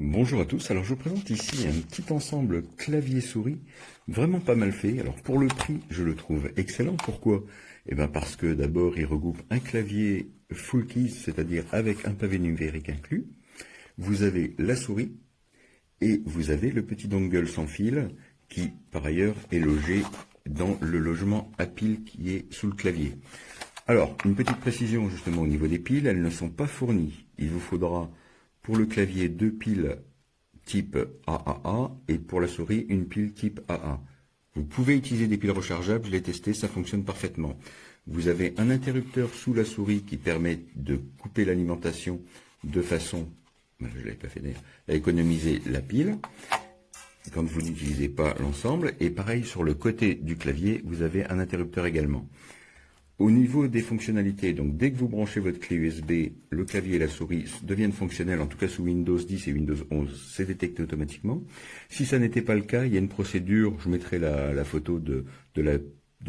Bonjour à tous, alors je vous présente ici un petit ensemble clavier-souris, vraiment pas mal fait. Alors pour le prix, je le trouve excellent. Pourquoi? Eh bien parce que d'abord il regroupe un clavier full keys, c'est-à-dire avec un pavé numérique inclus. Vous avez la souris et vous avez le petit dongle sans fil qui par ailleurs est logé dans le logement à piles qui est sous le clavier. Alors, une petite précision justement au niveau des piles, elles ne sont pas fournies. Il vous faudra pour le clavier 2 piles type AAA et pour la souris une pile type AA. Vous pouvez utiliser des piles rechargeables, je l'ai testé, ça fonctionne parfaitement. Vous avez un interrupteur sous la souris qui permet de couper l'alimentation de façon, je ne l'avais pas fait d'ailleurs, à économiser la pile quand vous n'utilisez pas l'ensemble. Et pareil sur le côté du clavier, vous avez un interrupteur également. Au niveau des fonctionnalités, donc dès que vous branchez votre clé USB, le clavier et la souris deviennent fonctionnels, en tout cas sous Windows 10 et Windows 11, c'est détecté automatiquement. Si ça n'était pas le cas, il y a une procédure, je mettrai la photo du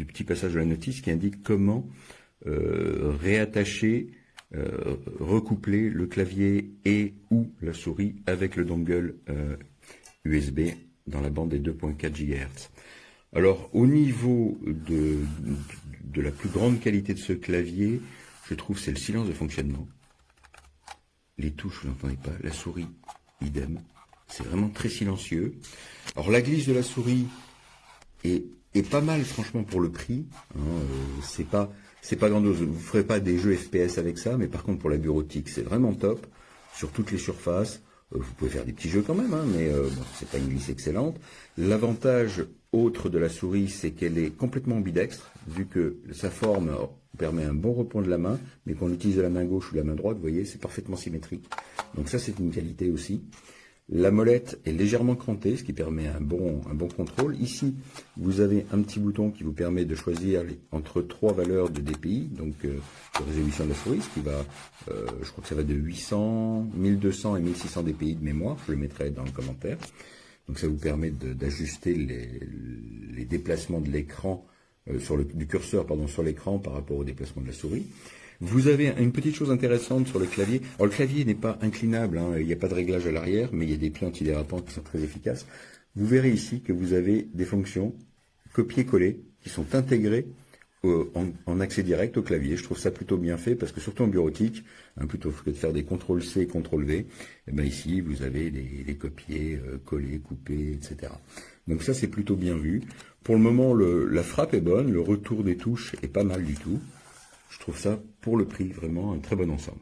petit passage de la notice qui indique comment réattacher, recoupler le clavier et ou la souris avec le dongle USB dans la bande des 2.4 GHz. Alors, au niveau de la plus grande qualité de ce clavier, je trouve c'est le silence de fonctionnement. Les touches, vous n'entendez pas. La souris, idem. C'est vraiment très silencieux. Alors, la glisse de la souris est pas mal, franchement, pour le prix. C'est pas grandiose. Vous ne ferez pas des jeux FPS avec ça, mais par contre, pour la bureautique, c'est vraiment top. Sur toutes les surfaces. Vous pouvez faire des petits jeux quand même, mais bon, c'est pas une glisse excellente. L'avantage autre de la souris, c'est qu'elle est complètement ambidextre, vu que sa forme permet un bon repos de la main, mais qu'on utilise la main gauche ou la main droite, vous voyez, c'est parfaitement symétrique. Donc ça, c'est une qualité aussi. La molette est légèrement crantée, ce qui permet un bon contrôle. Ici, vous avez un petit bouton qui vous permet de choisir entre 3 valeurs de DPI, donc de résolution de la souris, ce qui va, je crois que ça va de 800, 1200 et 1600 DPI de mémoire, je le mettrai dans le commentaire. Donc ça vous permet d'ajuster les déplacements de l'écran, du curseur sur l'écran par rapport au déplacement de la souris. Vous avez une petite chose intéressante sur le clavier. Alors le clavier n'est pas inclinable, il n'y a pas de réglage à l'arrière, mais il y a des plis antidérapants qui sont très efficaces. Vous verrez ici que vous avez des fonctions copier-coller qui sont intégrées en accès direct au clavier. Je trouve ça plutôt bien fait parce que surtout en bureautique, plutôt que de faire des CTRL-C, CTRL-V, ici vous avez les copier, coller, couper, etc. Donc ça c'est plutôt bien vu. Pour le moment la frappe est bonne, le retour des touches est pas mal du tout. Je trouve ça, pour le prix, vraiment un très bon ensemble.